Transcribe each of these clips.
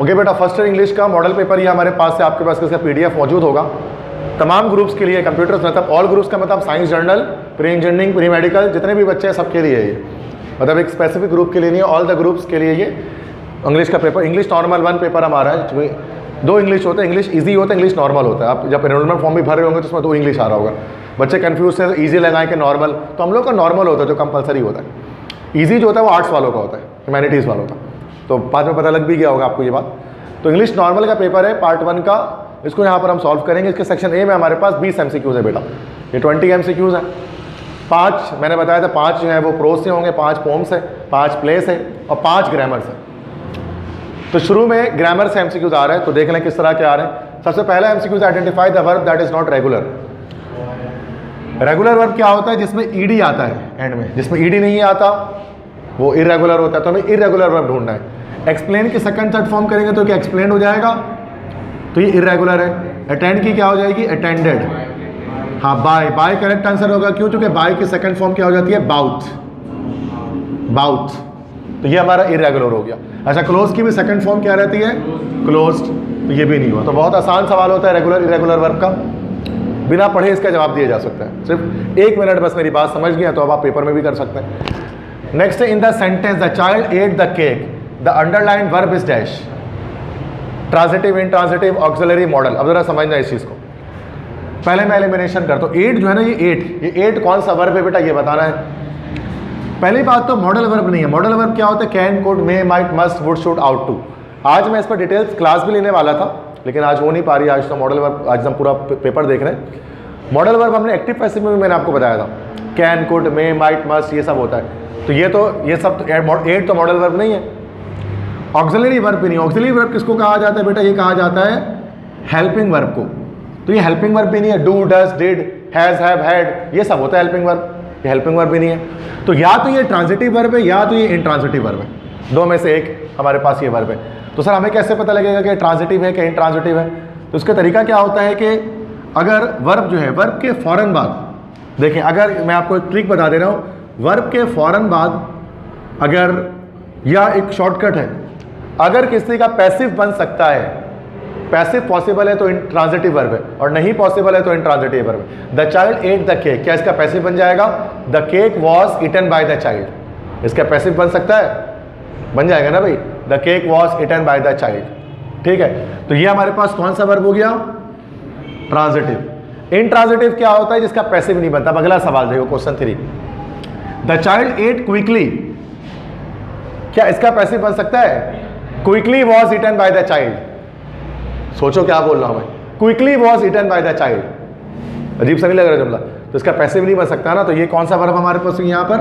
Okay बेटा, first year English का model paper ये हमारे पास है, आपके पास इसका PDF मौजूद होगा तमाम ग्रुप्स के लिए, कंप्यूटर्स मतलब ऑल ग्रुप्स का मतलब science journal, pre engineering, pre medical, जितने भी बच्चे हैं सबके लिए ये, मतलब एक स्पेसिफिक ग्रुप के लिए नहीं, ऑल द ग्रुप्स के लिए ये इंग्लिश का पेपर। इंग्लिश नॉर्मल 1 पेपर हमारा है, 2 इंग्लिश होता है, इंग्लिश ईजी होता है, इंग्लिश नॉर्मल होता है। आप जब एनरोलमेंट फॉर्म भी भर रहे होंगे तो उसमें 2 इंग्लिश आ रहा होगा, बच्चे कंफ्यूज है ईजी लगाएं कि नॉर्मल, तो हम लोग का नॉर्मल होता है जो कंपलसरी होता है। ईजी जो होता है वो आर्ट्स वालों का होता है, ह्यूमैनिटीज़ वालों का, तो बाद में पता लग भी गया होगा आपको ये बात। तो इंग्लिश नॉर्मल का पेपर है पार्ट 1 का, इसको यहाँ पर हम सॉल्व करेंगे। इसके सेक्शन ए में हमारे पास 20 MCQs है बेटा, ये 20 MCQs हैं। 5 मैंने बताया था, 5 जो है वो प्रोज से होंगे, 5 पोम्स है, 5 प्लेस है और 5 ग्रामर से। तो शुरू में ग्रामर से MCQs आ रहे हैं, तो देख लें किस तरह के आ रहे हैं। सबसे पहला MCQs, identify the verb that is not regular. Regular verb क्या होता है? जिसमें ED आता है एंड में, जिसमें ED नहीं आता वो इरेगुलर होता है, तो हमें इरेगुलर वर्ब ढूंढना है। एक्सप्लेन की सेकंड थर्ड फॉर्म करेंगे तो क्या एक्सप्लेन हो जाएगा, तो ये इरेगुलर है। अटेंड की क्या हो जाएगी? अटेंडेड। हाँ, बाय, बाय करेक्ट आंसर होगा, क्यों? क्योंकि बाय की सेकंड फॉर्म क्या हो जाती है? बाउट, बाउट, तो ये हमारा इरेगुलर हो गया। अच्छा, क्लोज की भी सेकंड फॉर्म क्या रहती है? क्लोज्ड, तो ये भी नहीं हुआ। तो बहुत आसान सवाल होता है रेगुलर इरेगुलर वर्ब का, बिना पढ़े इसका जवाब दिया जा सकता है। सिर्फ 1 मिनट बस मेरी बात समझ गए तो अब आप पेपर में भी कर सकते हैं। नेक्स्ट है, in the sentence the child ate the cake, the underline verb is dash. Transitive, intransitive, auxiliary, model. अब जरा समझना इस चीज़ को, पहले मैं एलिमिनेशन करता हूँ। 8 जो है ना, ये 8 कौन सा वर्ब है बेटा, ये बताना है। पहली बात तो मॉडल वर्ब नहीं है। मॉडल वर्ब क्या होता है? Can, could, may, might, must, would, should, ought to. आज मैं इस पर डिटेल्स क्लास भी लेने वाला था, लेकिन आज हो नहीं पा रही। आज तो मॉडल वर्ब, आज हम पूरा पेपर देख रहे हैं। मॉडल वर्ब हमने एक्टिव पैसिव में भी मैंने आपको बताया था, can, could, may, might, must, ये सब होता है। तो ये सब 8 तो मॉडल वर्ब नहीं है। ऑक्सिलरी वर्ब भी नहीं। ऑक्सिलरी वर्ब किसको कहा जाता है बेटा? ये कहा जाता है हेल्पिंग वर्ब को। तो ये हेल्पिंग वर्ब भी नहीं है। Do, does, did, has, have, had, ये सब होता है हेल्पिंग वर्ब, ये हेल्पिंग वर्ब भी नहीं है। तो या तो ये ट्रांजिटिव वर्ब है या तो ये इंट्रांजिटिव वर्ब है, 2 में से एक हमारे पास ये वर्ब है। तो सर हमें कैसे पता लगेगा कि ट्रांजिटिव है कि इंट्रांजिटिव है? तो उसका तरीका क्या होता है कि अगर वर्ब जो है, वर्ब के फ़ौरन बाद, देखें, अगर मैं आपको एक ट्रिक बता दे रहा हूँ, वर्ब के फ़ौरन बाद अगर, या एक शॉर्टकट है, अगर किसी का पैसिव बन सकता है, पैसिव पॉसिबल है तो इंट्रांजिटिव वर्ब है, और नहीं पॉसिबल है तो इंट्रांजिटिव वर्ब है। The child ate the cake, क्या इसका पैसिव बन जाएगा? The cake was eaten by the child. इसका पैसिव बन सकता है? बन जाएगा ना भाई, the cake was eaten by the child. ठीक है, तो ये हमारे पास कौन सा वर्ब हो गया? ट्रांजिटिव। इंट्रांजिटिव क्या होता है? जिसका पैसिव नहीं बनता। अगला सवाल देखो, question 3, the child ate quickly, क्या इसका पैसिव बन सकता है? Quickly was eaten by the child. सोचो क्या बोल रहा हूं मैं, quickly was eaten by the child. अजीब सा नहीं लग रहा जुमला? तो इसका पैसिव नहीं बन सकता ना। तो ये कौन सा वर्ब हमारे पास यहाँ पर?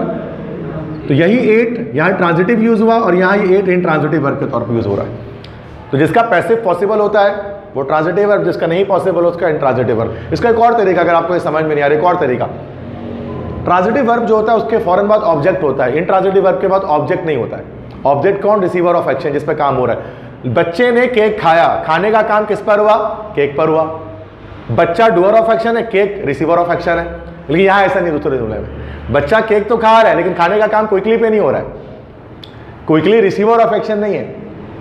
तो यही 8 यहाँ ट्रांजिटिव यूज हुआ और यहाँ ये 8 इंट्रांजिटिव वर्ब के तौर पर यूज हो रहा है। तो जिसका पैसिव पॉसिबल होता है वो ट्रांजिटिव वर्ब, जिसका नहीं पॉसिबल उसका इंट्रांजिटिव वर्ब। इसका एक और तरीका, अगर आपको ये समझ में नहीं आ रहा, एक और तरीका, ट्रांजिटिव वर्ब जो होता है उसके फौरन बाद ऑब्जेक्ट होता है, इंट्रांजिटिव वर्ब के बाद ऑब्जेक्ट नहीं होता है। ऑब्जेक्ट कौन? रिसीवर ऑफ एक्शन, जिस पर काम हो रहा है। बच्चे ने केक खाया, खाने का काम किस पर हुआ? केक पर हुआ। बच्चा डूअर ऑफ एक्शन है, केक रिसीवर ऑफ एक्शन है। लेकिन यहाँ ऐसा नहीं, दूसरे जुमले में बच्चा केक तो खा रहा है लेकिन खाने का काम क्विकली पे नहीं हो रहा है। क्विकली रिसीवर ऑफ एक्शन नहीं है,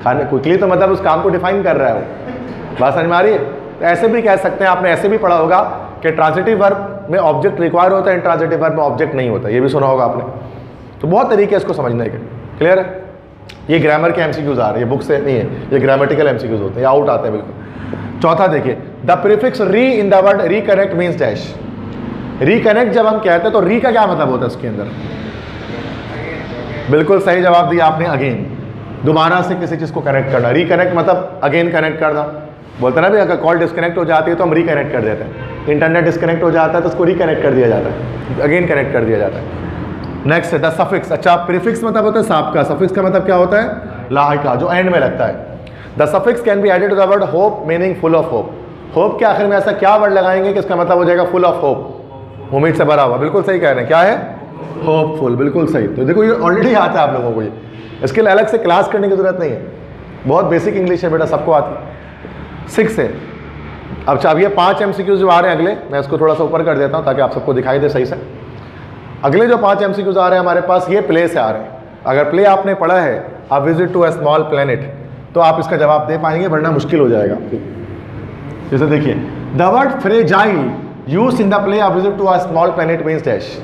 खाने क्विकली तो मतलब उस काम को डिफाइन कर रहा है वो। बात समझ में आ रही है? तो ऐसे भी कह सकते हैं, आपने ऐसे भी पढ़ा होगा कि ट्रांजिटिव वर्ब में ऑब्जेक्ट रिक्वायर होता है, इंट्रांजिटिव वर्ब में ऑब्जेक्ट नहीं होता, ये भी सुना होगा आपने। तो बहुत तरीके इसको समझने के। क्लियर है? ये ग्रामर के MCQs आ रहे हैं, ये बुक से नहीं है, ये ग्रामेटिकल MCQs होते हैं, ये आउट आते हैं बिल्कुल। चौथा देखिए, द प्रीफिक्स री in the word reconnect means dash. Reconnect जब हम कहते हैं तो री का क्या मतलब होता है उसके अंदर? बिल्कुल सही जवाब दिया आपने, अगेन, दोबारा से किसी चीज़ को कनेक्ट करना। रिकनेक्ट मतलब अगेन कनेक्ट करना। बोलते ना भी, अगर कॉल डिस्कनेक्ट हो जाती है तो हम रिकनेक्ट कर देते हैं। इंटरनेट डिस्कनेक्ट हो जाता है तो उसको रिकनेक्ट कर दिया जाता है, अगेन कनेक्ट कर दिया जाता है। नेक्स्ट है द सफिक्स। अच्छा, प्रीफिक्स मतलब होता है साप का, सफिक्स का मतलब क्या होता है? लाहिका, जो एंड में लगता है। The suffix can be added to the word hope meaning full of hope. Hope के आखिर में ऐसा क्या वर्ड लगाएंगे कि इसका मतलब हो जाएगा फुल ऑफ होप, उम्मीद से भरा हुआ। बिल्कुल सही कह रहे हैं, क्या है? होपफुल, बिल्कुल सही। तो देखो ये ऑलरेडी आता है आप लोगों को, ये इसके लिए अलग से क्लास करने की जरूरत नहीं है, बहुत बेसिक इंग्लिश है बेटा, सबको आती है। 6 है। अब ये 5 MCQs जो आ रहे हैं अगले, मैं इसको थोड़ा सा ऊपर कर देता हूँ ताकि आप सबको दिखाई दे सही से। अगले जो 5 MCQs आ रहे हैं हमारे पास, ये प्ले से आ रहे हैं। अगर प्ले आपने पढ़ा है, a visit to a small planet, तो आप इसका जवाब दे पाएंगे, वरना मुश्किल हो जाएगा आपको। जैसे देखिए, the word fragile use in the play opposite to a small planet means dash.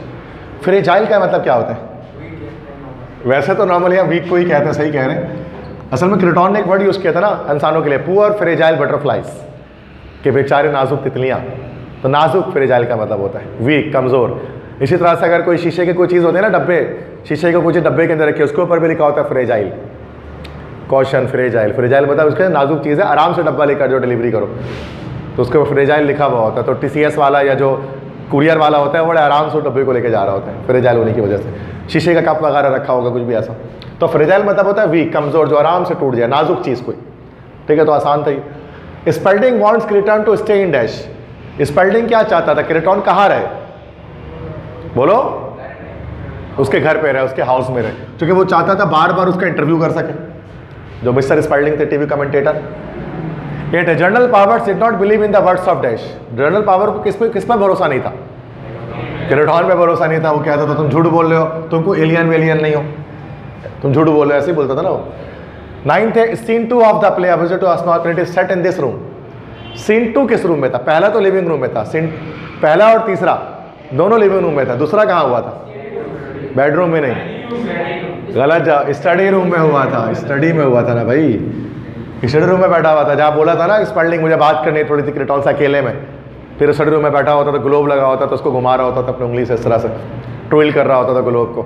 Fragile का मतलब क्या होता है? वैसे तो नॉर्मली हम वीक को ही कहते हैं, सही कह रहे हैं। असल में क्रिटॉन ने एक वर्ड यूज़ किया था ना इंसानों के लिए, पुअर फ्रेजाइल बटरफ्लाइज, के बेचारे नाजुक तितलियाँ। तो नाजुक फ्रेजाइल का मतलब होता है वीक, कमज़ोर। इसी तरह से अगर कोई शीशे के कोई चीज़ होती है ना, डब्बे, शीशे को कुछ डब्बे के अंदर रखिए, उसके ऊपर भी लिखा होता है फ्रेजाइल, कॉशन फ्रेजाइल। फ्रेजाइल मतलब उसके नाजुक चीज़ है, आराम से डब्बा लेकर जो डिलीवरी करो तो उसके ऊपर फ्रेजाइल लिखा हुआ होता है। तो TCS वाला या जो कुरियर वाला होता है वो बड़े आराम से डब्बे को लेके जा रहा होता है, फ्रेजाइल होने की वजह से। शीशे का कप वगैरह रखा होगा, कुछ भी ऐसा। तो फ्रेजाइल मतलब होता है वीक, कमज़ोर, जो आराम से टूट जाए, नाजुक चीज़ कोई। ठीक है, तो आसान था ये। Spalding wants Crichton to stay in dash. Spalding क्या चाहता था? क्रिटॉन कहाँ रहे? बोलो। उसके घर पे रहे, उसके हाउस में रहे, क्योंकि वो चाहता था बार बार उसका इंटरव्यू कर सके, जो मिस्टर स्पेल्डिंग थे, TV commentator. Yet general powers did not believe in the words of dash. General power को किस पे भरोसा नहीं था? क्रिटॉन पे भरोसा नहीं था। वो कहता था तुम झूठ बोल रहे हो, तुमको एलियन वेलियन नहीं हो, तुम झूठ बोल रहे हो, ऐसे ही बोलता था ना वो। 9th है, scene 2 of the play opposite to a small planet is set in this room. Scene 2 किस रूम में था? पहला तो लिविंग रूम में था, सीन पहला और तीसरा दोनों लिविंग रूम में था। दूसरा कहाँ हुआ था? बेडरूम में नहीं, गलत, स्टडी रूम में हुआ था। स्टडी में हुआ था ना भाई, स्टडी रूम में बैठा हुआ था, जहाँ बोला था ना स्पेल्डिंग मुझे बात करनी थोड़ी सी क्रिटॉन से अकेले में। फिर स्टडी रूम में बैठा होता था, ग्लोब लगा होता था, उसको घुमा रहा होता था अपनी उंगली से, इस तरह से ट्विल कर रहा होता था ग्लोब को।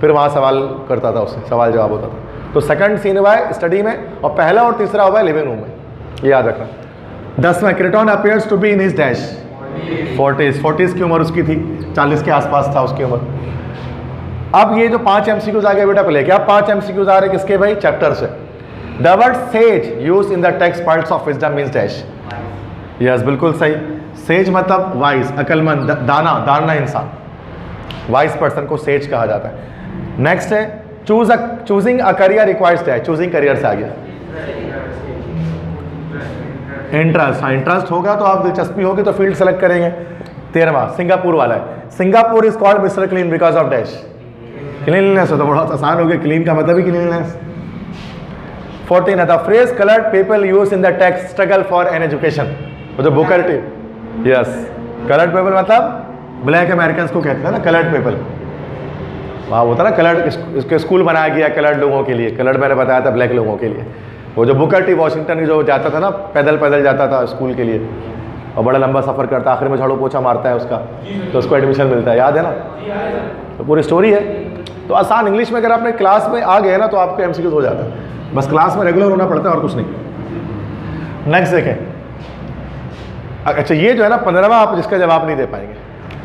फिर वहाँ सवाल करता था, उससे सवाल जवाब होता था। तो सेकंड सीन हुआ है स्टडी में, और पहला और तीसरा हुआ है लिविंग रूम में, ये याद रखना। 10वां, Criton appears to be in his dash 40s की उम्र उसकी थी, 40 के आसपास था उसकी उम्र। अब ये जो 5 MCQs आ गए बेटा प्ले के, अब 5 MCQs आ रहे किसके भाई? चैप्टर से। The word says use in the text parts of wisdom means dash. Yes, बिल्कुल सही। सेज मतलब वाइज, अकलमंद, दाना इंसान। वाइज पर्सन को सेज कहा जाता है। नेक्स्ट है choosing a career requires dash. Choosing career से आ गया इंटरेस्ट। हाँ, इंटरेस्ट होगा तो आप, दिलचस्पी होगी तो फील्ड सेलेक्ट करेंगे। 13वां, सिंगापुर वाला है। Singapore is called mister clean because of dash. Cleanliness हो तो बहुत आसान हो गया, क्लीन का मतलब ही क्लीनलीनेस। 14 है, the phrase coloured people use in the text struggle for an education. वो जो Booker T, yes, coloured people मतलब ब्लैक अमेरिकन को कहते हैं ना कलर्ड पीपल। वहाँ होता ना कलर्ड, इसके स्कूल बनाया गया कलर्ड लोगों के लिए। कलर्ड मैंने बताया था ब्लैक लोगों के लिए। वो जो बुकर टी वॉशिंगटन जो जाता था ना, पैदल जाता था स्कूल के लिए, और बड़ा लंबा सफ़र करता, आखिर में झाड़ू पोछा मारता है उसका, तो उसको एडमिशन मिलता है, याद है ना? तो पूरी स्टोरी है। तो आसान इंग्लिश में अगर आपने क्लास में आ गए ना तो आपको MCQs हो जाता है। बस क्लास में रेगुलर होना पड़ता है और कुछ नहीं। नेक्स्ट देखें। अच्छा, ये जो है ना 15वां, आप जिसका जवाब नहीं दे पाएंगे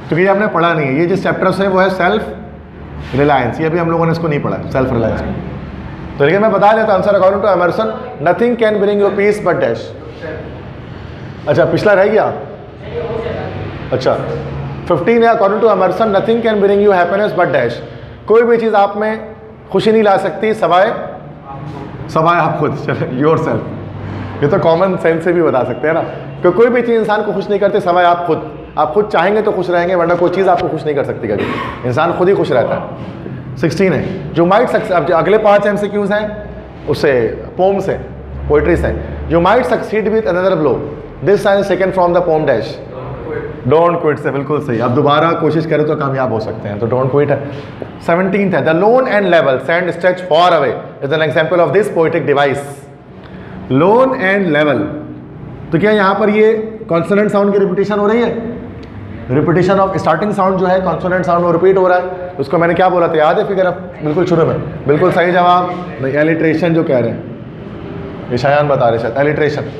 क्योंकि ये हमने पढ़ा नहीं है। ये जिस चैप्टर से वो है सेल्फ रिलायंस। ये अभी हम लोगों ने इसको नहीं पढ़ा, सेल्फ रिलायंस। तो लेकिन मैं बता देता answer according to Emerson, nothing can bring you peace but dash. अच्छा, पिछला रह गया। अच्छा, 15 है, according to Emerson nothing can bring you happiness but dash. कोई भी चीज़ आप में खुशी नहीं ला सकती सवाए आप खुद। चलो, योर सेल्फ। ये तो कॉमन सेंस से भी बता सकते हैं ना, कि कोई भी चीज़ इंसान को खुश नहीं करती सवाए आप खुद। आप खुद चाहेंगे तो खुश रहेंगे, वरना कोई चीज़ आपको खुश नहीं कर सकती कभी। इंसान खुद ही खुश रहता है। 16 है, जो माइट सक्सेड। अगले 5 MCQs हैं उससे, पोम से, पोइट्री से। You might succeed with another blow, this sign second from the poem dash. Don't quit से, बिल्कुल सही। आप दोबारा कोशिश करें तो कामयाब हो सकते हैं, तो डोंट क्विट है। 17 है, the loan and level sand stretch for away is an example of this poetic device. Loan and level, तो क्या यहाँ पर ये कॉन्सोनेंट साउंड की रिपीटेशन हो रही है? रिपीटेशन ऑफ स्टार्टिंग साउंड जो है, कॉन्सोनेंट साउंड वो रिपीट हो रहा है। उसको मैंने क्या बोला था, याद है फिगर? अब बिल्कुल शुरू में, बिल्कुल सही जवाब। नहीं, एलिट्रेशन जो कह रहे हैं, ये शायान बता रहे शायद, एलिट्रेशन।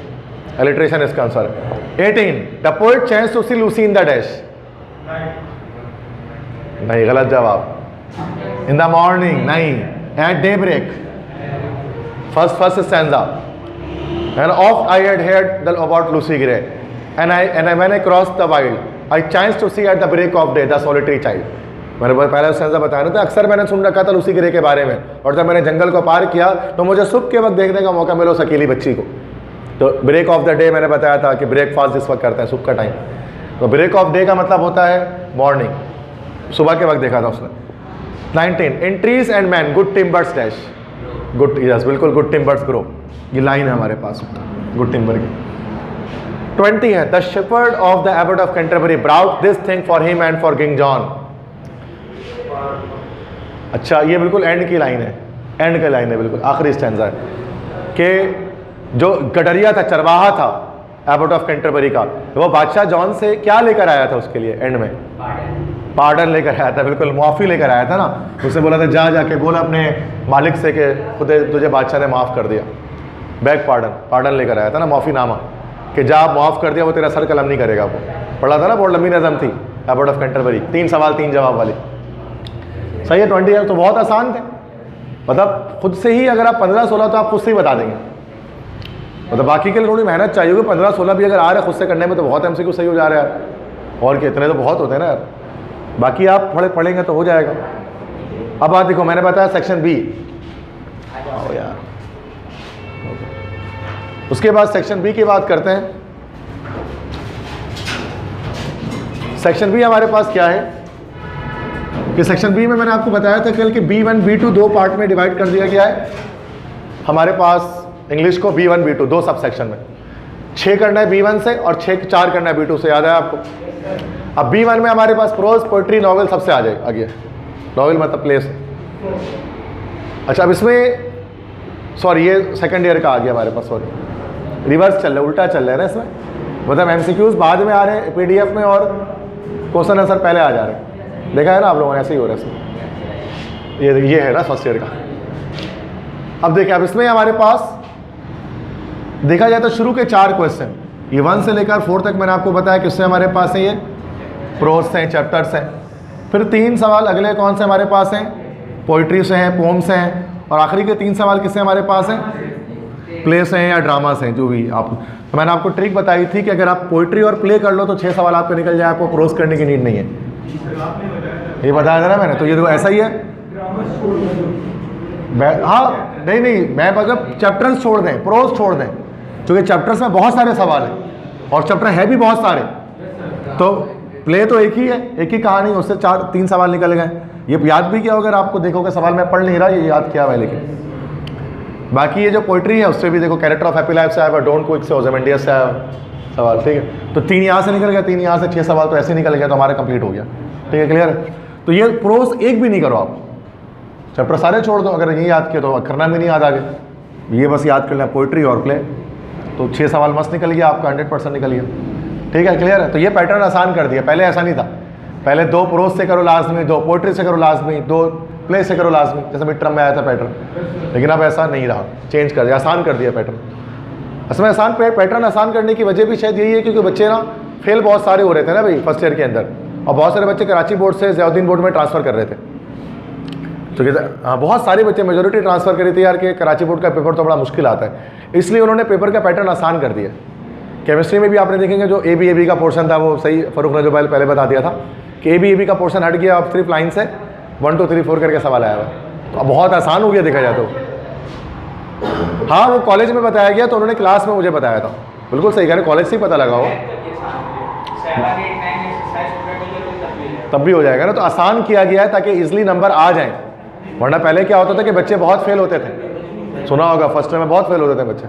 एलिट्रेशन इसका आंसर है। 18, the poet chance to see Lucy in the dash. नहीं, गलत जवाब। इन द मॉर्निंग नहीं, at daybreak. First stanza. And oft I had heard about Lucy Gray, and when I crossed the wild, I chanced to see at the break of day the solitary child. मैंने पहले stanza बताया ना था, अक्सर मैंने सुन रखा था Lucy grey के बारे में, और जब मैंने जंगल को पार किया तो मुझे सुबह के वक्त देखने का मौका मिला उस अकेली बच्ची को। तो ब्रेक ऑफ द डे मैंने बताया था कि ब्रेकफास्ट जिस वक्त करते हैं सुबह का टाइम, तो ब्रेक ऑफ डे का मतलब होता है मॉर्निंग, सुबह के वक्त देखा था उसने। 19, in trees and man good timbers dash. Good, yes बिल्कुल, गुड टिम्बर्स ग्रो, ये लाइन है हमारे पास गुड टिम्बर की। 20 है, the shepherd of the abbot of Canterbury brought this thing for him and for King John. अच्छा, ये बिल्कुल एंड की लाइन है, एंड की लाइन है, बिल्कुल आखिरी स्टैंजा है कि जो गडरिया था, चरवाहा था एबट ऑफ कैंटरबरी का, वो बादशाह जॉन से क्या लेकर आया था उसके लिए एंड में? पार्डन लेकर आया था, बिल्कुल मुआफ़ी लेकर आया था ना। उसने बोला था जा जाके बोला अपने मालिक से कि खुद तुझे बादशाह ने माफ़ कर दिया, बैक पार्डन लेकर आया था ना, माफ़ीनामा, कि जा माफ़ कर दिया, वो तेरा सर कलम नहीं करेगा। वो पढ़ा था ना, बहुत लंबी नज़म थी एबट ऑफ कैंटरबरी, 3 सवाल 3 जवाब वाली। सही है, 20 है तो बहुत आसान थे, मतलब खुद से ही अगर आप 15-16 तो आप खुद से ही बता देंगे, मतलब बाकी के लिए थोड़ी मेहनत चाहिए होगी। 15-16 भी अगर आ रहे खुद से करने में तो बहुत MCQ सही हो जा रहा है यार, और कितने तो बहुत होते हैं ना यार, बाकी आप थोड़े पढ़ेंगे तो हो जाएगा। अब बात देखो, मैंने बताया सेक्शन बी यार, उसके बाद सेक्शन बी की बात करते हैं। सेक्शन बी हमारे पास क्या है कि सेक्शन बी में मैंने आपको बताया था कल कि B1 B2 2 पार्ट में डिवाइड कर दिया गया है हमारे पास इंग्लिश को, B1 B2 2 सब सेक्शन में। 6 करना है B1 से और 4 करना है B2 से, याद है आपको? अब B1 में हमारे पास प्रोज, पोइट्री, नॉवेल सबसे आ जाए आगे, नॉवेल मतलब प्लेस। अच्छा, अब इसमें सॉरी ये सेकंड ईयर का आ गया हमारे पास, सॉरी रिवर्स चल रहा है, उल्टा चल रहा है ना इसमें, मतलब MCQs बाद में आ रहे हैं PDF में और क्वेश्चन आंसर पहले आ जा रहे हैं, देखा है ना आप लोगों ने, ऐसे ही हो रहा है इसमें। ये है ना फर्स्ट ईयर का। अब देखिए, अब इसमें हमारे पास देखा जाए तो शुरू के 4 क्वेश्चन, ये 1 से लेकर 4 तक मैंने आपको बताया किससे हमारे पास है, ये प्रोज से हैं, चैप्टर्स हैं। फिर 3 सवाल अगले कौन से हमारे पास हैं, पोइट्री से हैं, पोम से हैं, और आखिरी के 3 सवाल किससे हमारे पास हैं, प्ले से हैं या ड्रामा से हैं, जो भी आप। तो मैंने आपको ट्रिक बताई थी कि अगर आप पोइट्री और प्ले कर लो तो 6 सवाल आपके निकल जाए, आपको प्रोज करने की नीड नहीं है, ये बताया था ना मैंने। तो ये तो ऐसा ही है, हाँ नहीं मैं मतलब चैप्टर्स छोड़ दें, प्रोज छोड़ दें, क्योंकि चैप्टर्स में बहुत सारे सवाल हैं और चैप्टर है भी बहुत सारे, तो प्ले तो एक ही है, एक ही कहानी, उससे 3 सवाल निकल गए। ये याद भी किया अगर आपको देखोगे सवाल मैं पढ़ नहीं रहा, ये याद किया है, लेकिन बाकी ये जो पोइट्री है उससे भी देखो, कैरेक्टर ऑफ हैप्पी लाइफ से आया, डोंट क्विक से, ओज़मेंडियस से आया सवाल, ठीक है। तो 3 यहाँ से निकल गया, 3 यहाँ से, 6 सवाल तो ऐसे निकल गया, तो हमारा कंप्लीट हो गया, ठीक है, क्लियर। तो ये प्रोज एक भी नहीं करो आप, चैप्टर सारे छोड़ दो, अगर ये याद किया तो करना भी नहीं याद आगे, ये बस याद कर लें पोइट्री और प्ले, तो 6 सवाल मस्त निकल गया आपका, 100% निकल गया, ठीक है, क्लियर है। तो ये पैटर्न आसान कर दिया, पहले ऐसा नहीं था, पहले 2 प्रोज से करो लाजमी, 2 पोइट्री से करो लाजमी, 2 प्ले से करो लाजमी, जैसे मिड टर्म में आया था पैटर्न, लेकिन अब ऐसा नहीं रहा, चेंज कर दिया, आसान कर दिया पैटर्न। असमें आसान पैटर्न आसान करने की वजह भी शायद यही है क्योंकि बच्चे ना फेल बहुत सारे हो रहे थे ना भाई फर्स्ट ईयर के अंदर, और बहुत सारे बच्चे कराची बोर्ड से ज़ियाउद्दीन बोर्ड में ट्रांसफ़र कर रहे थे, तो हाँ बहुत सारे बच्चे मेजोरिटी ट्रांसफ़र करी थी यार कि कराची बोर्ड का पेपर तो बड़ा मुश्किल आता है, इसलिए उन्होंने पेपर का पैटर्न आसान कर दिया। केमिस्ट्री में भी आपने देखेंगे जो AB का पोर्शन था वो सही फ़रूख ने जो पहले बता दिया था कि AB का पोर्शन हट गया, अब सिर्फ लाइन से 1 2 3 4 करके सवाल आया हुआ, तो अब बहुत आसान हो गया देखा जाए तो। हाँ वो कॉलेज में बताया गया तो उन्होंने क्लास में मुझे बताया था, बिल्कुल सही कह रहे, कॉलेज से ही पता लगा हो तब भी हो जाएगा ना, तो आसान किया गया है ताकि इजली नंबर आ जाएं, वरना पहले क्या होता था कि बच्चे बहुत फेल होते थे, सुना होगा फर्स्ट ईयर में बहुत फेल होते थे बच्चे,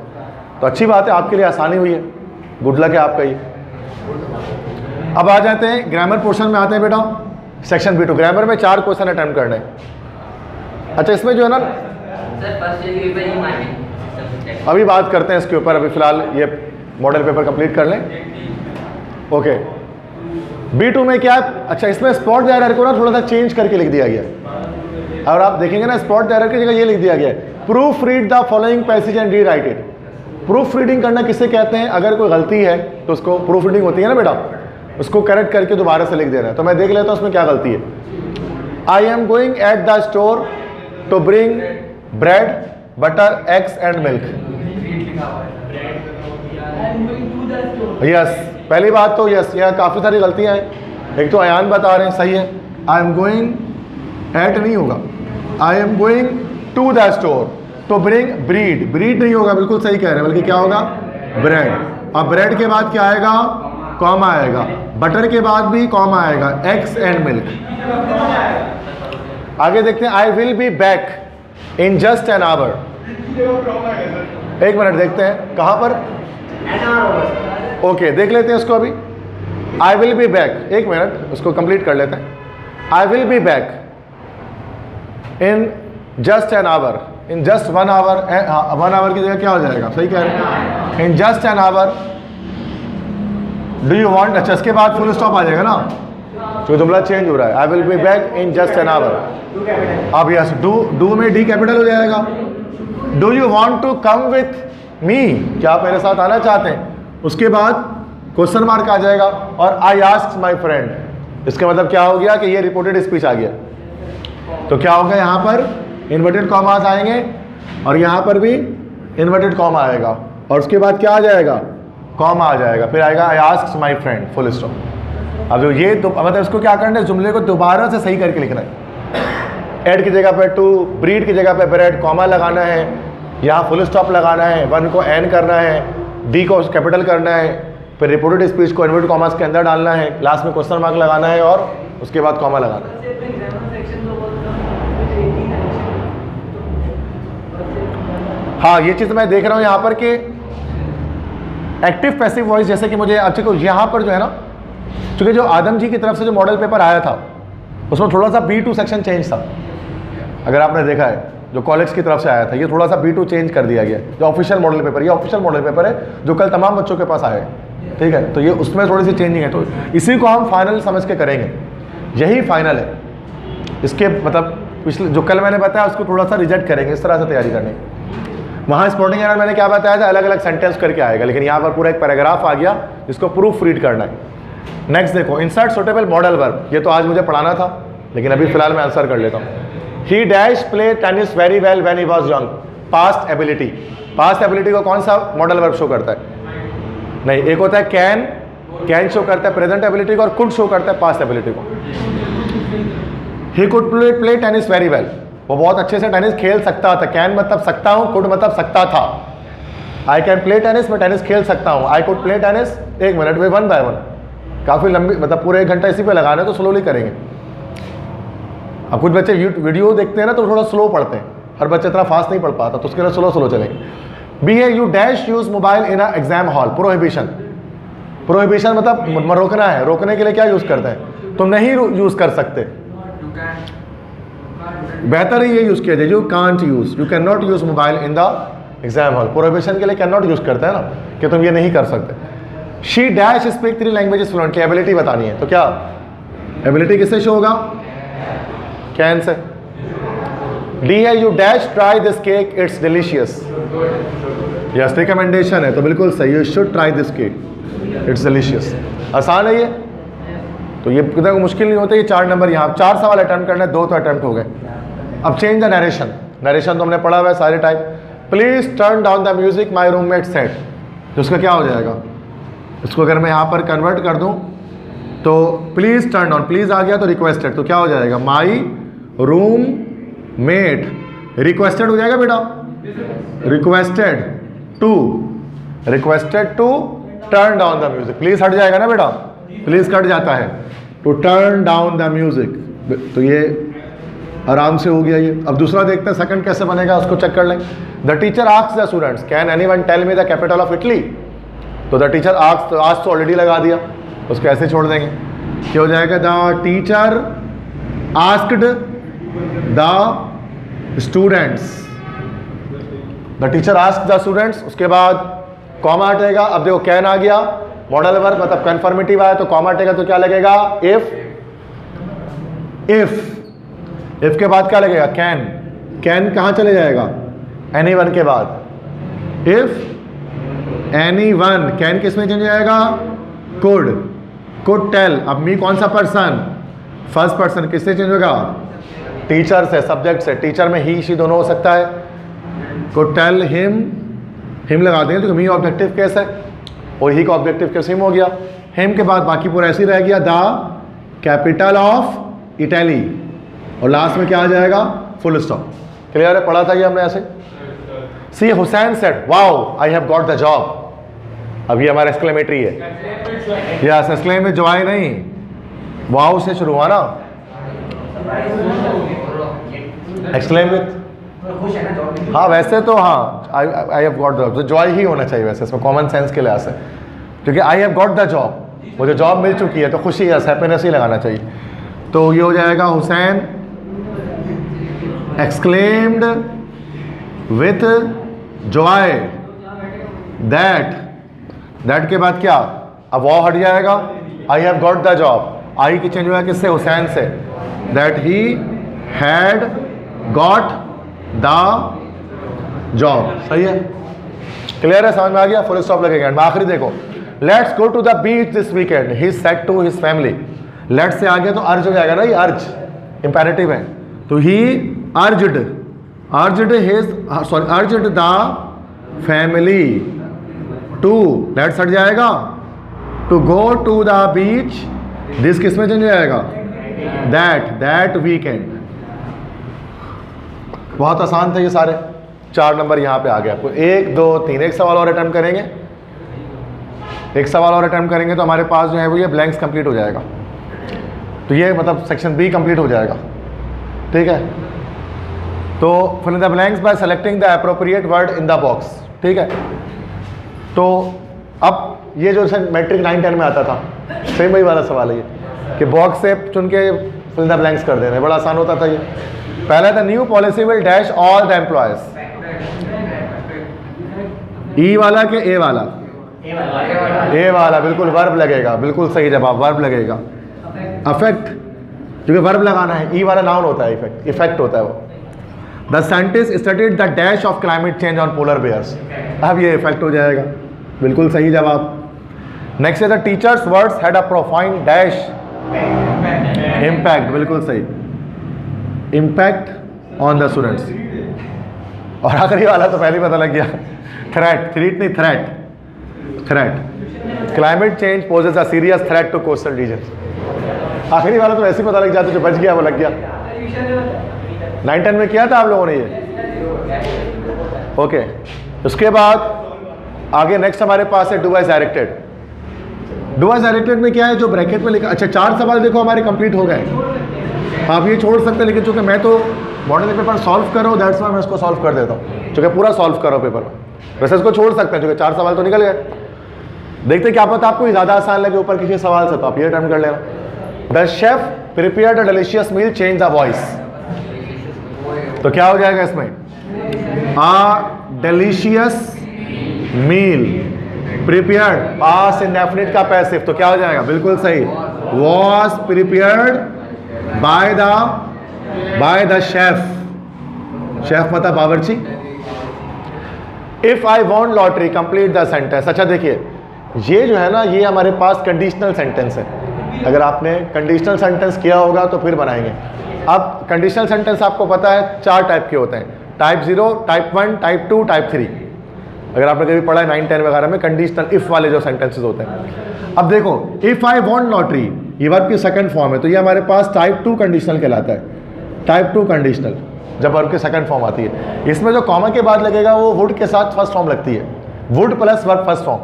तो अच्छी बात है आपके लिए आसानी हुई है, गुड लक है आपका ये। अब आ जाते हैं ग्रामर पोर्शन में आते हैं बेटा, सेक्शन B2 ग्रामर में 4 क्वेश्चन अटेम्प्ट करने। अच्छा इसमें जो है ना अभी बात करते हैं इसके ऊपर, अभी फिलहाल ये मॉडल पेपर कंप्लीट कर लें, ओके। B2 में क्या है, अच्छा इसमें स्पॉट डायरर को ना थोड़ा सा चेंज करके लिख दिया गया, और आप देखेंगे ना स्पॉट डायरर की जगह ये लिख दिया गया है, proof read the following passage and re right it. Proof reading करना किसे कहते हैं, अगर कोई गलती है तो उसको प्रूफ रीडिंग होती है ना बेटा, उसको करेक्ट करके दोबारा से लिख देना है। तो मैं देख लेता हूँ उसमें क्या गलती है। I am going at the store to bring bread butter eggs and milk. Yes पहली बात तो यस, यहाँ काफ़ी सारी गलतियाँ हैं। एक तो अयान बता रहे हैं सही है, आई एम गोइंग एट नहीं होगा, I am going to the store to bring breed, breed नहीं होगा, बिल्कुल सही कह रहे हैं, बल्कि क्या होगा ब्रेड। अब ब्रेड के बाद क्या आएगा, कॉमा आएगा, बटर के बाद भी कॉमा आएगा, एग्स एंड मिल्क। आगे देखते हैं, I will be back in just an our. एक मिनट देखते हैं कहाँ पर। ओके देख लेते हैं इसको अभी। आई विल बी बैक, एक मिनट उसको कंप्लीट कर लेते हैं। I will be back in just an hour, in just 1 hour. 1 hour की जगह क्या हो जाएगा, सही कह रहे हैं, in just an hour do you want. अच्छा इसके बाद फुल स्टॉप आ जाएगा ना, जो जुमला चेंज हो रहा है। I will be back in just an hour. अब यस डू में डी कैपिटल हो जाएगा। Do you want to come with me, क्या आप मेरे साथ आना चाहते हैं। उसके बाद क्वेश्चन मार्क आ जाएगा और आई आस्क्ड माई फ्रेंड। इसका मतलब क्या हो गया कि ये रिपोर्टेड स्पीच आ गया। तो क्या होगा, यहाँ पर इन्वर्टेड कॉमास आएंगे और यहाँ पर भी इन्वर्टेड कॉमा आएगा और उसके बाद क्या आ जाएगा, कॉमा आ जाएगा, फिर आएगा I asked my friend full stop. अब जो ये तो मतलब इसको क्या करना है, जुमले को दोबारा से सही करके लिखना है। एड की जगह पे टू, ब्रीड की जगह पे ब्रेड, कॉमा लगाना है, यहाँ फुल स्टॉप लगाना है, 1 को एन करना है, डी को कैपिटल करना है, फिर रिपोर्टेड स्पीच को इन्वर्टेड कॉमास के अंदर डालना है, लास्ट में क्वेश्चन मार्क लगाना है और उसके बाद कॉमा लगाना है। हाँ ये चीज़ मैं देख रहा हूँ यहाँ पर कि एक्टिव पैसिव वॉइस, जैसे कि मुझे अच्छे को यहाँ पर जो है ना, क्योंकि जो आदम जी की तरफ से जो मॉडल पेपर आया था उसमें थोड़ा सा B2 सेक्शन चेंज था। अगर आपने देखा है जो कॉलेज की तरफ से आया था, ये थोड़ा सा B2 चेंज कर दिया गया। जो ऑफिशियल मॉडल पेपर, ये ऑफिशियल मॉडल पेपर है जो कल तमाम बच्चों के पास आए, ठीक है। तो ये उसमें थोड़ी सी चेंजिंग है, तो इसी को हम फाइनल समझ के करेंगे। यही फाइनल है, इसके मतलब पिछले जो कल मैंने बताया उसको थोड़ा सा रिजेक्ट करेंगे, इस तरह से तैयारी करनी। वहाँ स्पोर्टिंग एरर मैंने क्या बताया था, अलग अलग सेंटेंस करके आएगा, लेकिन यहाँ पर पूरा एक पैराग्राफ आ गया जिसको प्रूफ रीड करना है। नेक्स्ट देखो, इंसर्ट सुटेबल मॉडल वर्ब। ये तो आज मुझे पढ़ाना था लेकिन अभी फिलहाल मैं आंसर कर लेता हूँ। ही dash play tennis very well when he was young. Past ability, past ability को कौन सा मॉडल वर्ब शो करता है? नहीं, एक होता है कैन, कैन शो करता है प्रेजेंट एबिलिटी को, और कुड शो करता है पास्ट एबिलिटी को। He could play tennis very well, वो बहुत अच्छे से टेनिस खेल सकता था। कैन मतलब सकता हूँ, कुड मतलब सकता था। आई कैन प्ले टेनिस, मैं टेनिस खेल सकता हूँ। आई कुड प्ले टेनिस, एक मिनट में 1 बाय 1, काफ़ी लंबी मतलब पूरे 1 घंटा इसी पे लगाना है तो स्लोली करेंगे। अब कुछ बच्चे वीडियो देखते हैं ना तो थोड़ा स्लो पढ़ते हैं, हर बच्चा इतना फास्ट नहीं पढ़ पाता, तो उसके लिए स्लो स्लो चलेंगे। बी है you dash use mobile in a exam hall. Prohibition, prohibition मतलब रोकना है, रोकने के लिए क्या यूज करते हैं, तुम नहीं यूज कर सकते। बेहतर ही ये यूज किया जाए, you can't use, you can not use mobile in the exam hall. Prohibition के लिए कैन नॉट यूज करते हैं ना, कि तुम ये नहीं कर सकते। She dash speak 3 languages fluently, ability बतानी है, तो क्या एबिलिटी किससे शो होगा, कैन से। डी है you dash try this cake it's delicious. Yes, recommendation है तो बिल्कुल सही, you should try this cake it's delicious. आसान है ये, तो ये कितना मुश्किल नहीं होता। ये 4 नंबर, यहाँ 4 सवाल अटेम्प्ट करना है, 2 तो अटेम्प्ट हो गए। अब चेंज द नरेशन, नरेशन तो हमने पढ़ा हुआ है सारे type. Please turn down the music my roommate set, तो उसका क्या हो जाएगा, इसको अगर मैं यहाँ पर कन्वर्ट कर दूँ तो प्लीज टर्न डाउन, प्लीज आ गया तो रिक्वेस्टेड, तो क्या हो जाएगा, माई रूम मेट, रिक्वेस्टेड हो जाएगा बेटा, requested to turn down the music. Please हट जाएगा ना बेटा, प्लीज कट जाता है, to turn down the music, तो ये आराम से हो गया ये। अब दूसरा देखते हैं सेकंड कैसे बनेगा, उसको चेक कर लेंगे। The teacher asks the students can anyone tell me the capital of Italy, तो द टीचर आस्क्स, आज तो ऑलरेडी लगा दिया, उसको ऐसे छोड़ देंगे, क्या हो जाएगा, the teacher asked the students, the teacher asked the students, उसके बाद कॉमा हटेगा। अब देखो कैन आ गया, मॉडल वर्ब मतलब कन्फर्मेटिव आया तो कॉमा हटेगा, तो क्या लगेगा, इफ के बाद क्या लगेगा, कैन, कैन कहाँ चले जाएगा, एनीवन के बाद, इफ एनीवन, कैन किस में चेंज जाएगा, कुड टेल। अब मी कौन सा पर्सन, फर्स्ट पर्सन, किससे चेंज होगा, टीचर से, सब्जेक्ट से। टीचर में ही शी दोनों हो सकता है, कुड टेल हिम लगा देंगे तो मी ऑब्जेक्टिव केस है और ही का ऑब्जेक्टिव केस हिम हो गया। हिम के बाद बाकी पूरा ऐसे ही रह गया, द कैपिटल ऑफ इटली, और लास्ट में क्या आ जाएगा, फुल स्टॉप। क्लियर है, पढ़ा था ये हमने ऐसे। C Hussain said wow I have got the job, अब ये हमारा एक्सक्लेमेटरी है, यस एक्सक्लेम में जवाई नहीं, वाओ से शुरू हुआ ना, एक्सक्लेम विथ खुश है ना जॉब में। हाँ वैसे तो हाँ, आई हैव गॉट द जॉब, तो जॉय ही होना चाहिए वैसे इसमें, कॉमन सेंस के लिहाज से, क्योंकि आई हैव गॉट द जॉब, मुझे जॉब मिल चुकी है, तो खुशी है, हैप्पीनेस ही लगाना चाहिए। तो ये हो जाएगा Hussain exclaimed with joy that के बाद क्या, अब वो हट जाएगा, I have got the job, I की चेंज हुआ किससे, हुसैन से, that he had got the job. सही है, क्लियर है, समझ में आ गया, फुल स्टॉप लगेगा। एंड आखिरी देखो, let's go to the beach this weekend, he said to his family. Let's से आगे तो अर्ज हो जाएगा ना, ये अर्ज इंपेरेटिव है, तो he urged the family to, let's हट जाएगा, to go to the beach, this किस में चेंज हो जाएगा, दैट वीकेंड। बहुत आसान थे ये सारे, 4 नंबर यहाँ पे आ गया आपको। 1 2 3, एक सवाल और अटेम्प्ट करेंगे, एक सवाल और अटेम्प्ट करेंगे तो हमारे पास जो है वो ये ब्लैंक्स कंप्लीट हो जाएगा, तो ये मतलब सेक्शन बी कंप्लीट हो जाएगा। ठीक है, तो fill in the blanks by selecting the appropriate word in the box. ठीक है, तो अब ये जो मैट्रिक 9 10 में आता था, सेम वही वाला सवाल है ये, कि बॉक्स से चुन के फिल द ब्लैंक्स कर देने, बड़ा आसान होता था ये। पहला था new policy will dash all the employees, E वाला के ए वाला, ए वाला बिल्कुल वर्ब लगेगा, बिल्कुल सही जवाब, वर्ब लगेगा। अफेक्ट, क्योंकि वर्ब लगाना है, ई वाला नाउन होता है, इफेक्ट होता है वो। The scientist studied the dash of climate change on polar bears, अब ये इफेक्ट हो जाएगा, बिल्कुल सही जवाब। नेक्स्ट है the teachers words had a profound dash impact, बिल्कुल सही, इम्पैक्ट ऑन द स्टूडेंट्स। और आखिरी वाला तो पहले ही पता लग गया, threat, climate change poses a serious threat to coastal region. आखिरी वाला तो ऐसे ही पता लग जाता, जो बच गया वो लग गया। 9 10 में किया था आप लोगों ने ये, ओके। उसके बाद आगे नेक्स्ट हमारे पास है do as directed. Do as directed में क्या है, जो ब्रैकेट में लिखा, अच्छा 4 सवाल देखो हमारे कंप्लीट हो गए, आप ये छोड़ सकते हैं, लेकिन चूंकि मैं तो मॉडल पेपर सॉल्व करो, दैट्स वाई मैं इसको सॉल्व कर देता हूँ, चूंकि पूरा सॉल्व करो पेपर में, वैसे इसको छोड़ सकते हैं, चूंकि 4 सवाल तो निकल गए। देखते क्या पता आपको ज़्यादा आसान लगे ऊपर किसी सवाल से, तो आप ये अटेम्प्ट कर लेना। The chef prepared a delicious meal, change the voice, तो क्या हो जाएगा इसमें, a delicious meal, prepared past indefinite का पैसिव, तो क्या हो जाएगा, बिल्कुल सही, was prepared by the chef मतलब बावर्ची। If I won lottery complete the sentence. अच्छा देखिए, ये जो है ना, ये हमारे पास कंडीशनल सेंटेंस है, अगर आपने कंडीशनल सेंटेंस किया होगा तो फिर बनाएंगे। अब कंडीशनल सेंटेंस आपको पता है 4 टाइप के होते हैं, टाइप 0, टाइप 1, टाइप 2, टाइप 3। अगर आपने कभी पढ़ा है 9 10 वगैरह में, कंडीशनल इफ वाले जो सेंटेंसेस होते हैं। अब देखो, इफ आई वांट लॉटरी, ये वर्ब की सेकंड फॉर्म है, तो ये हमारे पास टाइप 2 कंडीशनल कहलाता है, टाइप 2 कंडीशनल, जब वर्ब की सेकंड फॉर्म आती है। इसमें जो कॉमा के बाद लगेगा वो वुड के साथ फर्स्ट फॉर्म लगती है, would plus verb first form.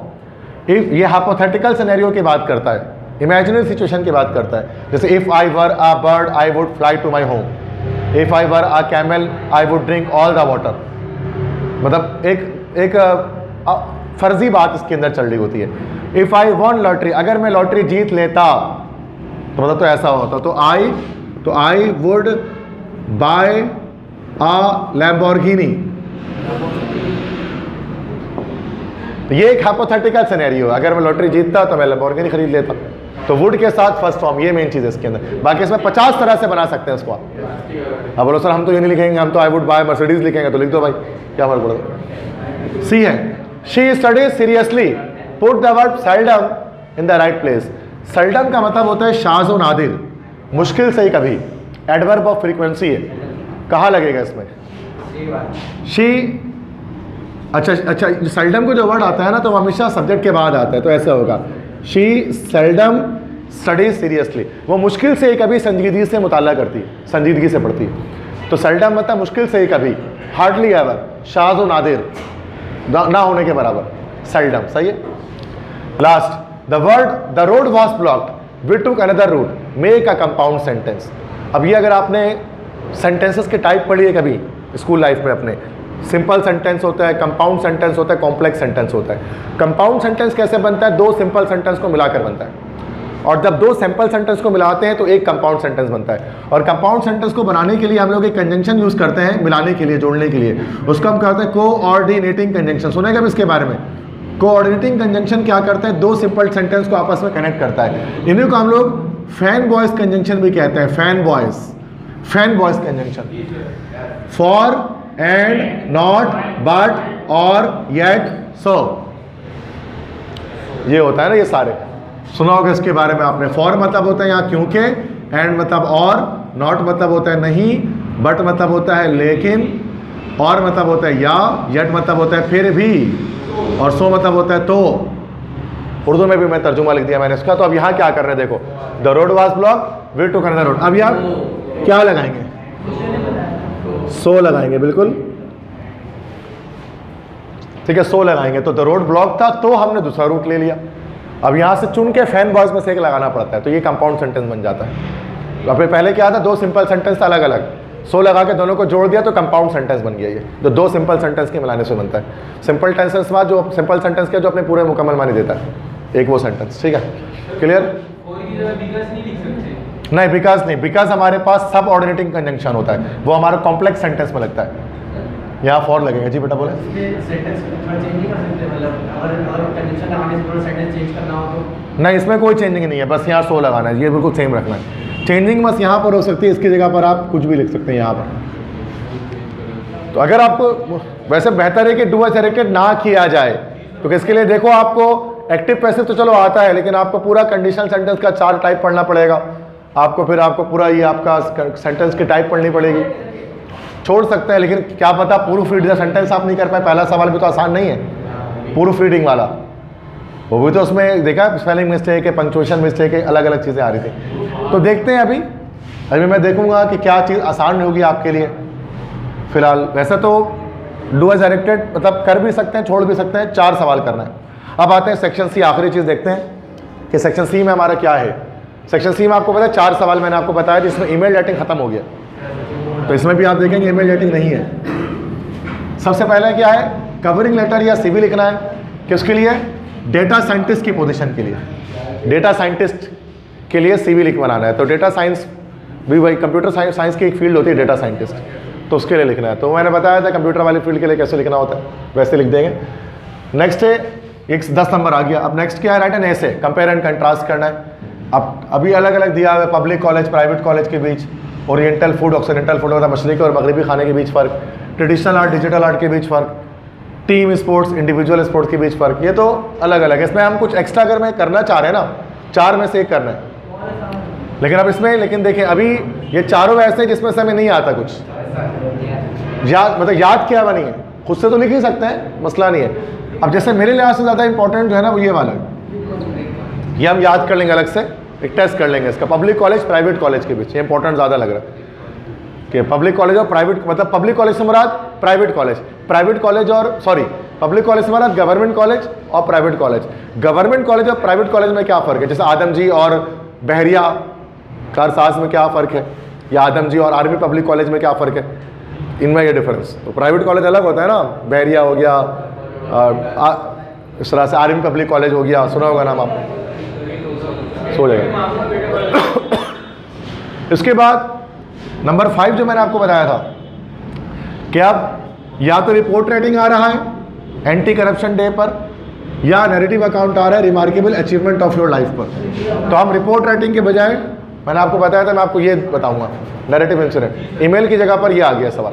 If ये हाइपोथेटिकल सिनेरियो की बात करता है, इमेजिनरी सिचुएशन की बात करता है, जैसे if I were a bird I would fly to my home, if I were a camel I would drink all the water. मतलब एक फर्जी बात इसके अंदर चल रही होती है। इफ आई वॉन्ट लॉटरी, अगर मैं लॉटरी जीत लेता तो मतलब तो ऐसा होता, तो I would buy a Lamborghini. ये एक हाइपोथेटिकल सिनेरियो, अगर मैं लॉटरी जीतता तो मैं लैम्बोर्गिनी खरीद लेता, तो वुड के साथ फर्स्ट फॉर्म, ये मेन चीज़ है इसके अंदर। बाकी इसमें 50 तरह से बना सकते हैं इसको आप। अब बोलो सर हम तो ये नहीं लिखेंगे, हम तो आई वुड बाय मर्सिडीज लिखेंगे, तो लिख दो भाई, क्या फर्क पड़ता। सी है, she studies seriously, put the verb seldom in the right place. Seldom का मतलब होता है शाज़ व नादिर, मुश्किल से ही कभी, एडवर्ब ऑफ फ्रीक्वेंसी है, कहाँ लगेगा इसमें, शी। अच्छा, सेल्डम को जो वर्ड आता है ना, तो वो हमेशा सब्जेक्ट के बाद आता है, तो ऐसा होगा, शी सेल्डम स्टडीज सीरियसली, वो मुश्किल से ही कभी संजीदगी से मुताला करती है, संजीदगी से पढ़ती है। तो सेल्डम मतलब मुश्किल से ही कभी, हार्डली एवर, शाज़ व नादिर, ना होने के बराबर, सेल्डम। सही है। Last, the word the road was blocked, we took another route, make a compound sentence. अब ये अगर आपने सेंटेंसेस के टाइप पढ़ी है कभी स्कूल लाइफ में अपने। सिंपल सेंटेंस होता है, कंपाउंड सेंटेंस होता है, कॉम्प्लेक्स सेंटेंस होता है। कंपाउंड सेंटेंस कैसे बनता है? दो सिंपल सेंटेंस को मिलाकर बनता है, और जब दो सिंपल सेंटेंस को मिलाते हैं तो एक कंपाउंड सेंटेंस बनता है। और कंपाउंड सेंटेंस को बनाने के लिए हम लोग एक कंजंक्शन यूज करते हैं, मिलाने के लिए, जोड़ने के लिए, उसको हम कहते हैं कोऑर्डिनेटिंग कंजंक्शन। सुनेगा भी इसके बारे में। कोऑर्डिनेटिंग कंजंक्शन क्या करता है? दो सिंपल सेंटेंस को आपस में कनेक्ट करता है। इन्हीं को हम लोग फैन बॉयज कंजंक्शन भी कहते हैं। Fan boys conjunction. For, and, not, but, और, येट, सो, ये होता है ना, ये सारे सुना होगा इसके बारे में आपने। फॉर मतलब होता है यहाँ क्योंकि, एंड मतलब और, नॉट मतलब होता है नहीं, बट मतलब होता है लेकिन, और मतलब होता है या, येट मतलब होता है फिर भी, और सो मतलब होता है तो। उर्दू में भी मैं तर्जुमा लिख दिया मैंने इसका। तो अब यहाँ क्या कर रहे हैं देखो, the road was block, way to another road. अब यहाँ क्या लगाएंगे? सो लगाएंगे, बिल्कुल ठीक है, सो लगाएंगे। तो द रोड ब्लॉक था तो हमने दूसरा रूट ले लिया। अब यहाँ से चुन के फैन बॉयज में से एक लगाना पड़ता है, तो ये कंपाउंड सेंटेंस बन जाता है। अब पहले क्या था? दो सिंपल सेंटेंस अलग अलग, सो लगा के दोनों को जोड़ दिया तो कंपाउंड सेंटेंस बन गया। ये जो दो सिंपल सेंटेंस के मिलाने से बनता है। सिंपल टेंसेस बाद जो सिंपल सेंटेंस के जो अपने पूरे मुकम्मल मानी देता है, एक वो सेंटेंस। ठीक है, क्लियर? नहीं, बिकॉज नहीं, बिकॉज हमारे पास सब ऑर्डिनेटिंग कंजंक्शन होता है, वो हमारा कॉम्प्लेक्स सेंटेंस में लगता है। यहाँ फॉर लगेगा। जी बेटा बोले। नहीं, इसमें कोई चेंजिंग नहीं है, बस यहाँ सो लगाना है, ये बिल्कुल सेम रखना है। चेंजिंग बस यहाँ पर हो सकती है, इसकी जगह पर आप कुछ भी लिख सकते हैं यहाँ पर। तो अगर आपको, वैसे बेहतर है कि डू एज डायरेक्टेड ना किया जाए, क्योंकि इसके लिए देखो आपको एक्टिव पैसिव तो चलो आता है, लेकिन आपको पूरा कंडीशनल सेंटेंस का 4 टाइप पढ़ना पड़ेगा आपको। फिर आपको पूरा ये आपका सेंटेंस की टाइप पढ़नी पड़ेगी। छोड़ सकते हैं, लेकिन क्या पता प्रूफ रीड द सेंटेंस आप नहीं कर पाए। पहला सवाल भी तो आसान नहीं है, प्रूफ रीडिंग वाला, वो भी तो उसमें देखा स्पेलिंग मिस्टेक है, पंक्चुएशन मिस्टेक है, अलग अलग चीज़ें आ रही थी। तो देखते हैं अभी मैं देखूंगा कि क्या चीज़ आसान होगी आपके लिए। फिलहाल वैसे तो डू एज डायरेक्टेड मतलब कर भी सकते हैं, छोड़ भी सकते हैं, 4 सवाल करना है। अब आते हैं सेक्शन सी, आखिरी चीज़ देखते हैं कि सेक्शन सी में हमारा क्या है। सेक्शन सी में आपको पता है 4 सवाल मैंने आपको बताया, जिसमें ईमेल डेटिंग खत्म हो गया। तो इसमें भी आप देखेंगे ईमेल डेटिंग नहीं है। सबसे पहले क्या है? कवरिंग लेटर या सीवी लिखना है। किसके लिए? डेटा साइंटिस्ट की पोजीशन के लिए। डेटा साइंटिस्ट के लिए सीवी लिख बनाना है। तो डेटा साइंस भी वही कंप्यूटर साइंस की एक फील्ड होती है डेटा साइंटिस्ट, तो उसके लिए लिखना है। तो मैंने बताया था कंप्यूटर वाली फील्ड के लिए कैसे लिखना होता है, वैसे लिख देंगे। नेक्स्ट है, एक 10 नंबर आ गया। अब नेक्स्ट क्या है? राइट एन ऐसे, कंपेयर एंड कंट्रास्ट करना है। अब अभी अलग अलग दिया हुआ है, पब्लिक कॉलेज प्राइवेट कॉलेज के बीच, ओरिएंटल फूड ऑक्सीडेंटल फूड मतलब मशरक़ी और मगरबी खाने के बीच फ़र्क, ट्रेडिशनल आर्ट डिजिटल आर्ट के बीच फ़र्क, टीम स्पोर्ट्स इंडिविजुअल स्पोर्ट्स के बीच फ़र्क। ये तो अलग अलग है। इसमें हम कुछ एक्स्ट्रा अगर मैं करना चाह रहे हैं ना, 4 में से एक करना है। लेकिन अब इसमें, लेकिन देखिए अभी ये चारों ऐसे हैं जिसमें से हमें नहीं आता कुछ याद, मतलब याद क्या बनी है, खुद से तो लिख ही सकते हैं, मसला नहीं है। अब जैसे मेरे लिहाज से ज़्यादा इंपॉर्टेंट जो है ना वो ये वाला है, ये हम याद कर लेंगे अलग से, एक टेस्ट कर लेंगे इसका। पब्लिक कॉलेज प्राइवेट कॉलेज के बीच, ये इंपॉर्टेंट ज़्यादा लग रहा है कि पब्लिक कॉलेज और प्राइवेट, मतलब पब्लिक कॉलेज से मुराद प्राइवेट कॉलेज और सॉरी पब्लिक कॉलेज से मुराद गवर्नमेंट कॉलेज और प्राइवेट कॉलेज। गवर्नमेंट कॉलेज और प्राइवेट कॉलेज में क्या फ़र्क है? जैसे आदमजी और बहरिया कारसाज में क्या फ़र्क है, या आदमजी और आर्मी पब्लिक कॉलेज में क्या फ़र्क है, इनमें ये डिफरेंस। तो प्राइवेट कॉलेज अलग होता है ना, बहरिया हो गया, इस तरह से आर्मी पब्लिक कॉलेज हो गया, सुना होगा नाम आपने, सो जाएगा। इसके बाद नंबर 5 जो मैंने आपको बताया था कि अब या तो रिपोर्ट राइटिंग आ रहा है एंटी करप्शन डे पर, या नैरेटिव अकाउंट आ रहा है remarkable achievement of your life पर। तो हम रिपोर्ट राइटिंग के बजाय, मैंने आपको बताया था, मैं आपको ये बताऊंगा नैरेटिव इंसिडेंट। ईमेल की जगह पर ये आ गया सवाल।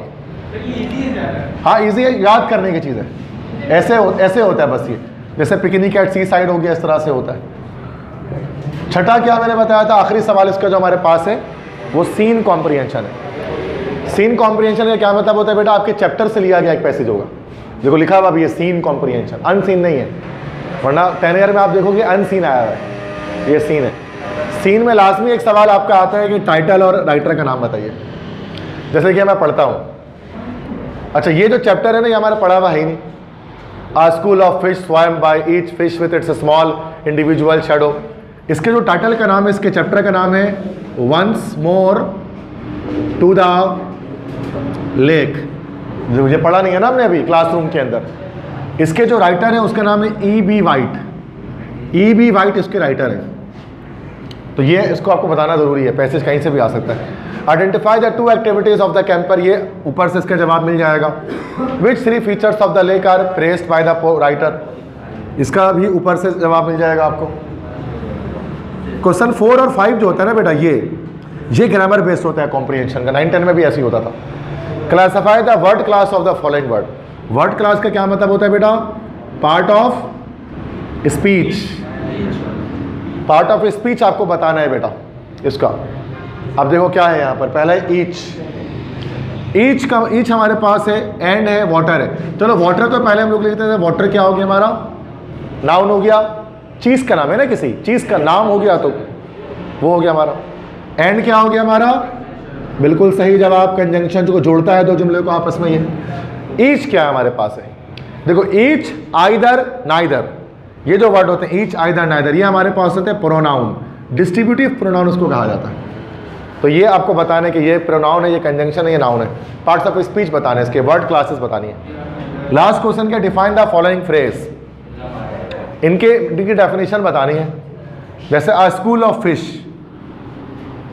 हाँ इजी है, याद करने की चीज़ है। ऐसे होता है बस ये, जैसे पिकनिक एट सी साइड हो गया, इस तरह से होता है। छठा क्या मैंने बताया था, आखिरी सवाल इसका जो हमारे पास है वो सीन कॉम्प्रिहेंशन है। सीन कॉम्प्रिहेंशन का क्या मतलब होता है बेटा? आपके चैप्टर से लिया गया एक पैसेज होगा, देखो लिखा हुआ भी ये सीन कॉम्प्रिहेंशन, अनसीन नहीं है, वरना 10 ईयर में आप देखोगे अनसीन आया है, ये सीन है। सीन में लाजमी एक सवाल आपका आता है कि टाइटल और राइटर का नाम बताइए। जैसे कि मैं पढ़ता हूँ, अच्छा ये जो चैप्टर है ना ये हमारा पढ़ा हुआ है ही नहीं। A school of fish swam by each fish with its small individual shadow. इसके जो टाइटल का नाम है, इसके चैप्टर का नाम है once more to the lake. जो ये पढ़ा नहीं है ना हमने अभी क्लासरूम के अंदर। इसके जो राइटर है उसका नाम है E.B. वाइट। E.B. वाइट इसके राइटर है। तो ये इसको आपको बताना जरूरी है, पैसेज कहीं से भी आ सकता है। Identify the two activities of the camper, ये ऊपर से इसका जवाब मिल जाएगा। Which three features of the lake are praised by the writer, इसका भी ऊपर से जवाब मिल जाएगा आपको। क्वेश्चन 4 और 5 जो होता है ना बेटा, ये ग्रामर बेस्ड होता है कॉम्प्रिहेंशन का। 9-10 में भी ऐसे ही होता था। Classify the word class of the following word. Word class का क्या मतलब होता है बेटा? Part of speech. Part of speech आपको बताना है बेटा इसका। अब देखो क्या है यहाँ पर, पहला है ईच। ईच हमारे पास है, एंड है, वाटर है। चलो वाटर तो पहले हम लोग लिखते थे, वाटर क्या हो गया हमारा? नाउन हो गया, चीज का नाम है ना, किसी चीज का नाम हो गया तो वो हो गया हमारा। एंड क्या हो गया हमारा? बिल्कुल सही जवाब, कंजंक्शन जो जोड़ता है दो जुमले को आपस में। ये ईच क्या है हमारे पास है? देखो ईच, आइदर, नाइदर, ये जो वर्ड होते हैं ईच, आइदर, नाइदर, ये हमारे पास होते हैं प्रोनाउन। डिस्ट्रीब्यूटिव प्रोनाउन उसको कहा जाता है। तो ये आपको बताने कि ये प्रोनाउन है, ये कंजंक्शन है, ये नाउन है। पार्ट्स ऑफ स्पीच बताने, इसके वर्ड क्लासेस बतानी है। लास्ट क्वेश्चन क्या? डिफाइन द फॉलोइंग फ्रेज, इनकी डेफिनेशन बतानी है। जैसे अ school of fish.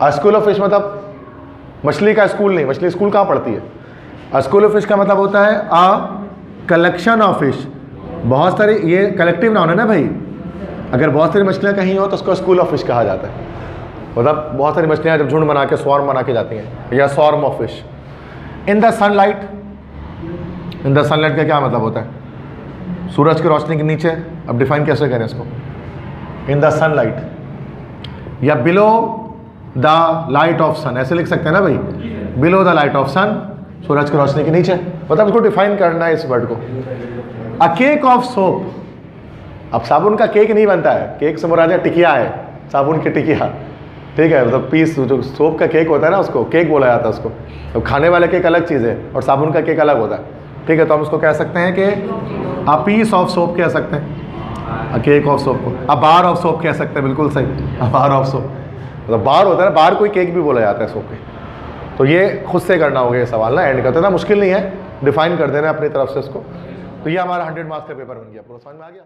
A school of fish मतलब मछली का स्कूल नहीं, मछली स्कूल कहाँ पढ़ती है? अ स्कूल ऑफ फिश का मतलब होता है अ कलेक्शन ऑफ फिश। बहुत सारी, ये कलेक्टिव नाउन है ना भाई। अगर बहुत सारी मछलियाँ कहीं हो तो उसको स्कूल ऑफ फिश कहा जाता है। मतलब बहुत सारी मछलियाँ जब झुंड बना के, स्वॉर्म बना के जाती हैं, या swarm of fish. In the sunlight, in the sunlight का क्या मतलब होता है? सूरज की रोशनी के नीचे। अब डिफाइन कैसे करें इसको? इन द सनलाइट, या बिलो द लाइट ऑफ सन, ऐसे लिख सकते हैं ना भाई, बिलो द लाइट ऑफ सन, सूरज की रोशनी के नीचे। मतलब इसको डिफाइन करना है इस वर्ड को। अ केक ऑफ सोप, अब साबुन का केक नहीं बनता है, केक से मुराद टिकिया है, साबुन की टिकिया, ठीक है। मतलब पीस, जो सोप का केक होता है ना उसको केक बोला जाता है उसको। तो खाने वाले केक अलग चीज़ है और साबुन का केक अलग होता है, ठीक है। तो हम उसको कह सकते हैं कि अ पीस ऑफ सोप कह सकते हैं, अ केक ऑफ सोप को। अ बार ऑफ सोप कह सकते हैं, बिल्कुल सही, अ बार ऑफ सोप। मतलब बार होता है ना, बार कोई केक भी बोला जाता है सोप के। तो ये खुद से करना होगा ये सवाल ना, एंड करते ना, मुश्किल नहीं है, डिफाइन कर देना अपनी तरफ से इसको। तो ये हमारा 100 मार्क्स का पेपर बन गया। पूरा समझ में आ गया?